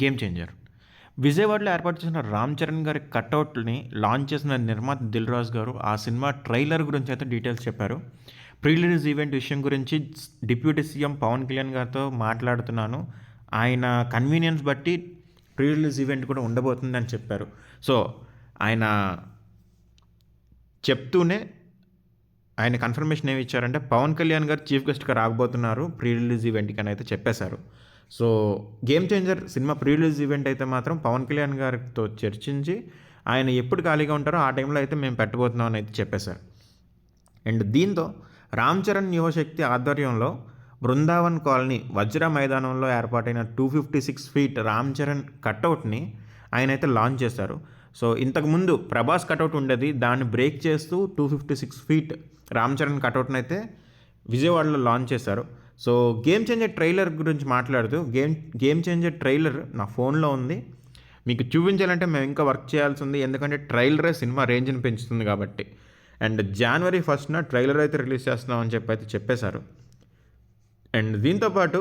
Game changer. విజయవాడలో ఏర్పాటు చేసిన 'రామ్ చరణ్' గారి కటౌట్‌ని లాంచ్ చేసిన నిర్మాత 'దిల్ రాజు' గారు ఆ సినిమా ట్రైలర్ గురించి అయితే డీటెయిల్స్ చెప్పారు. ప్రీ రిలీజ్ ఈవెంట్ విషయం గురించి డిప్యూటీ సీఎం పవన్ కళ్యాణ్ గారితో మాట్లాడుతున్నాను. ఆయన కన్వీనియన్స్ బట్టి ప్రీ రిలీజ్ ఈవెంట్ కూడా ఉండబోతుందని చెప్పారు. సో, ఆయన చెప్తూనే ఆయన కన్ఫర్మేషన్ ఏమి ఇచ్చారంటే పవన్ కళ్యాణ్ గారు చీఫ్ గెస్ట్‌గా రాకపోతున్నారు ప్రీ రిలీజ్ ఈవెంట్‌కి అని అయితే చెప్పేశారు. So, 'game changer' cinema pre release event అయితే మాత్రం పవన్ కళ్యాణ్ గారితో చర్చించి ఆయన ఎప్పుడు ఖాళీగా ఉంటారో ఆ టైంలో అయితే మేము పెట్టబోతున్నాం అని అయితే చెప్పేశారు. అండ్ దీంతో 'రామ్ చరణ్ యువశక్తి' ఆధ్వర్యంలో బృందావన్ కాలనీ వజ్ర మైదానంలో ఏర్పాటైన 256 ఫీట్ రామ్ చరణ్ కటౌట్‌ని ఆయనైతే లాంచ్ చేశారు. సో, ఇంతకుముందు ప్రభాస్ కటౌట్ ఉండేది. దాన్ని బ్రేక్ చేస్తూ 256 ఫీట్ రామ్ చరణ్ కటౌట్‌ని అయితే విజయవాడలో లాంచ్ చేశారు. సో, 'గేమ్ చేంజర్' ట్రైలర్ గురించి మాట్లాడుతూ గేమ్ చేంజర్ ట్రైలర్ నా ఫోన్లో ఉంది. మీకు చూపించాలంటే మేము ఇంకా వర్క్ చేయాల్సి ఉంది. ఎందుకంటే ట్రైలరే సినిమా రేంజ్‌ని పెంచుతుంది కాబట్టి. అండ్ జనవరి 1న ట్రైలర్ అయితే రిలీజ్ చేస్తున్నాం అని చెప్పి అయితే చెప్పేశారు. అండ్ దీంతో పాటు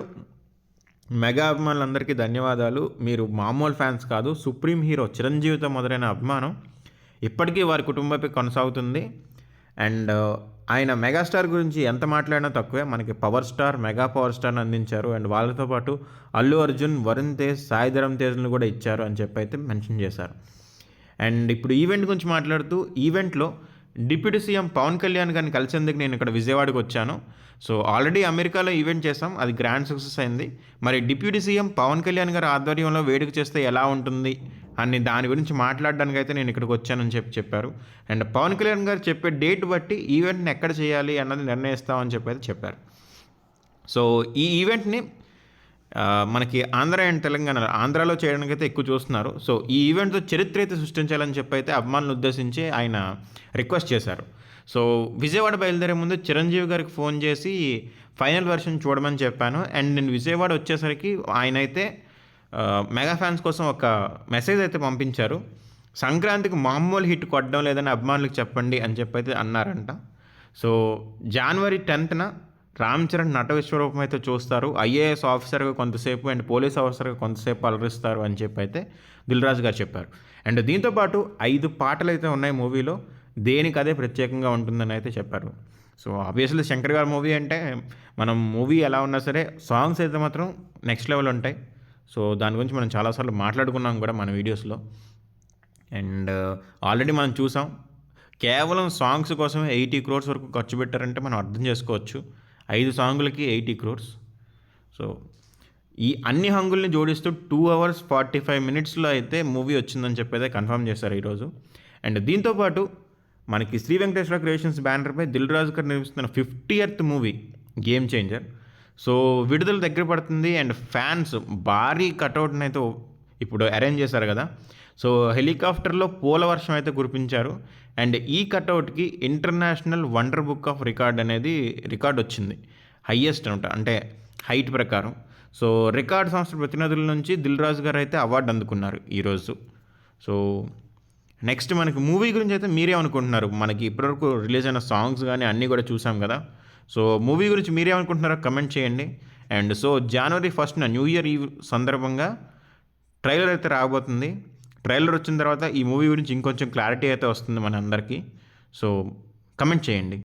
మెగా అభిమానులందరికీ ధన్యవాదాలు. మీరు మామూలు ఫ్యాన్స్ కాదు. సుప్రీం హీరో చిరంజీవితో మొదలైన అభిమానం ఇప్పటికీ వారి కుటుంబంపై కొనసాగుతుంది. అండ్ ఆయన మెగాస్టార్ గురించి ఎంత మాట్లాడినా తక్కువే. మనకి పవర్ స్టార్, మెగా పవర్ స్టార్ని అందించారు. అండ్ వాళ్ళతో పాటు అల్లు అర్జున్, వరుణ్ తేజ్, సాయి ధరమ్ తేజ్‌ని కూడా ఇచ్చారు అని చెప్పి అయితే మెన్షన్ చేశారు. అండ్ ఇప్పుడు ఈవెంట్ గురించి మాట్లాడుతూ ఈవెంట్‌లో డిప్యూటీ సీఎం పవన్ కళ్యాణ్ గారిని కలిసేందుకు నేను ఇక్కడ విజయవాడకి వచ్చాను. సో, ఆల్రెడీ అమెరికాలో ఈవెంట్ చేసాం. అది గ్రాండ్ సక్సెస్ అయింది. మరి డిప్యూటీ సీఎం పవన్ కళ్యాణ్ గారి ఆధ్వర్యంలో వేడుక చేస్తే ఎలా ఉంటుంది అని దాని గురించి మాట్లాడడానికి అయితే నేను ఇక్కడికి వచ్చానని చెప్పారు. అండ్ పవన్ కళ్యాణ్ గారు చెప్పే డేట్ బట్టి ఈవెంట్ని ఎక్కడ చేయాలి అన్నది నిర్ణయిస్తామని చెప్పి అయితే చెప్పారు. సో, ఈ ఈవెంట్ని మనకి ఆంధ్ర అండ్ తెలంగాణలో ఆంధ్రాలో చేయడానికి అయితే ఎక్కువ చూస్తున్నారు. సో, ఈ ఈవెంట్‌తో చరిత్ర అయితే సృష్టించాలని చెప్పి అయితే అభిమానులను ఉద్దేశించి ఆయన రిక్వెస్ట్ చేశారు. సో, విజయవాడ బయలుదేరే ముందు చిరంజీవి గారికి ఫోన్ చేసి ఫైనల్ వెర్షన్ చూడమని చెప్పాను. అండ్ నేను విజయవాడ వచ్చేసరికి ఆయనైతే మెగా ఫ్యాన్స్ కోసం ఒక మెసేజ్ అయితే పంపించారు. సంక్రాంతికి మామూలు హిట్ కొట్టడం లేదని అభిమానులకు చెప్పండి అని చెప్పి అయితే అన్నారంట. సో, జనవరి 10న రామ్ చరణ్ నట విశ్వరూపం అయితే చూస్తారు. ఐఏఎస్ ఆఫీసర్‌గా కొంతసేపు అండ్ పోలీస్ ఆఫీసర్‌గా కొంతసేపు అలరిస్తారు అని చెప్పి అయితే దిల్ రాజు గారు చెప్పారు. అండ్ దీంతో పాటు 5 పాటలైతే ఉన్నాయి మూవీలో. దేనికదే ప్రత్యేకంగా ఉంటుందని అయితే చెప్పారు. సో, ఆబ్వియస్లీ శంకర్ గారి మూవీ అంటే మనం మూవీ ఎలా ఉన్నా సరే సాంగ్స్ అయితే మాత్రం నెక్స్ట్ లెవెల్ ఉంటాయి. సో, దాని గురించి మనం చాలాసార్లు మాట్లాడుకున్నాం కూడా మన వీడియోస్‌లో. అండ్ ఆల్రెడీ మనం చూసాం. కేవలం సాంగ్స్ కోసమే 80 క్రోర్స్ వరకు ఖర్చు పెట్టారంటే మనం అర్థం చేసుకోవచ్చు. 5 సాంగులకి 80 క్రోర్స్. సో, ఈ అన్ని హంగుల్ని జోడిస్తూ 2 అవర్స్ 45 మినిట్స్‌లో అయితే మూవీ వచ్చిందని చెప్పి అయితే కన్ఫర్మ్ చేశారు ఈరోజు. అండ్ దీంతో పాటు మనకి శ్రీ వెంకటేశ్వర క్రియేషన్స్ బ్యానర్‌పై దిల్ రాజు గారు నిర్మిస్తున్న 50th movie 'game changer'. So, విడుదల దగ్గర పడుతుంది. అండ్ ఫ్యాన్స్ భారీ కటౌట్‌ని అయితే ఇప్పుడు అరేంజ్ చేశారు కదా. సో, హెలికాప్టర్‌లో పూల వర్షం అయితే కురిపించారు. అండ్ ఈ కటౌట్‌కి international wonder book of record అనేది రికార్డ్ వచ్చింది. హైయెస్ట్ అనమాట. అంటే హైట్ ప్రకారం. సో, రికార్డ్ సంస్థ ప్రతినిధుల నుంచి దిల్ రాజు గారు అయితే అవార్డు అందుకున్నారు ఈరోజు. సో, నెక్స్ట్ మనకి మూవీ గురించి అయితే మీరేమనుకుంటున్నారు? మనకి ఇప్పటివరకు రిలీజ్ అయిన సాంగ్స్ కానీ అన్నీ కూడా చూసాం కదా. సో, మూవీ గురించి మీరేమనుకుంటున్నారో కమెంట్ చేయండి. అండ్ సో, జనవరి 1న న్యూ ఇయర్ ఈవ్ సందర్భంగా ట్రైలర్ అయితే రాబోతుంది. ట్రైలర్ వచ్చిన తర్వాత ఈ మూవీ గురించి ఇంకొంచెం క్లారిటీ అయితే వస్తుంది మనందరికీ. సో, కమెంట్ చేయండి.